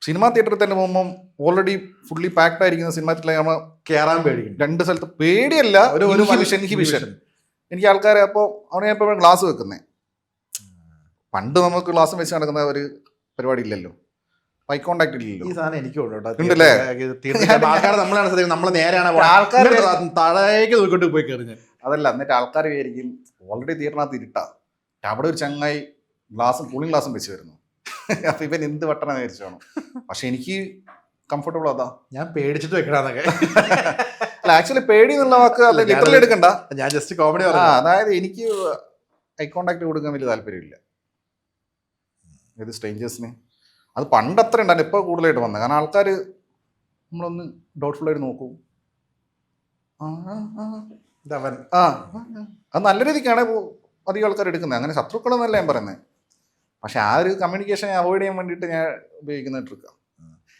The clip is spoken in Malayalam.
സിനിമാ തിയേറ്ററിൽ തന്നെ പോകുമ്പോൾ ഓൾറെഡി ഫുള്ളി പാക്ഡ് ആയിരിക്കുന്ന സിനിമാ തിയേറ്ററിൽ നമ്മൾ കയറാൻ പേടിക്കും. 2 സ്ഥലത്ത് പേടിയല്ല, ഒരു ഇൻഹിബിഷൻ. എനിക്ക് ആൾക്കാരെ അപ്പോൾ അവിടെ ഞാൻ എപ്പോഴും ഗ്ലാസ് വെക്കുന്നേ. പണ്ട് നമുക്ക് ഗ്ലാസ് വെച്ച് നടക്കുന്ന ഒരു പരിപാടി ഇല്ലല്ലോ, ഐ കോണ്ടാക്ട് ഇല്ലല്ലോ. ഈ സാധനം എനിക്കും ഉണ്ടല്ലേ? ആൾക്കാർ നമ്മളാണ് നമ്മൾ നേരെയാണ് ആൾക്കാർ താഴേക്ക് നോക്കിട്ട് പോയി കയറിഞ്ഞ്. അതല്ല, എന്നിട്ട് ആൾക്കാർ വിചാരിക്കും ഓൾറെഡി തിയേറ്ററിനകത്ത് ഇരുട്ടാ, അവിടെ ഒരു ചങ്ങായി കൂളിംഗ് ഗ്ലാസും വെച്ച് വരുന്നു. അപ്പൊ ഇവൻ എന്ത് വട്ടണം വിചാരിച്ചാണ്. പക്ഷെ എനിക്ക് കംഫർട്ടബിൾ അതാ, ഞാൻ പേടിച്ചിട്ട് വെക്കണമെന്നൊക്കെ. അല്ല, ആക്ച്വലി പേടി എന്നുള്ള വാക്ക് അത് ലിറ്ററലി എടുക്കണ്ട, ഞാൻ ജസ്റ്റ് കോമഡി. അതായത് എനിക്ക് ഐ കോണ്ടാക്ട് കൊടുക്കാൻ വലിയ താല്പര്യമില്ല ഇത് സ്ട്രേഞ്ചേഴ്സിന്. അത് പണ്ടത്ര ഉണ്ടായിരുന്നു, ഇപ്പോൾ കൂടുതലായിട്ട് വന്നത്. കാരണം ആൾക്കാർ നമ്മളൊന്ന് ഡൗട്ട്ഫുൾ ആയിട്ട് നോക്കും. അത് നല്ല രീതിക്കാണ് അധികം ആൾക്കാർ എടുക്കുന്നത്. അങ്ങനെ ശത്രുക്കളെന്നല്ല ഞാൻ പറയുന്നത്. പക്ഷെ ആ ഒരു കമ്മ്യൂണിക്കേഷൻ അവോയ്ഡ് ചെയ്യാൻ വേണ്ടിയിട്ട് ഞാൻ ഉപയോഗിക്കുന്ന ട്രിക്കാണ്.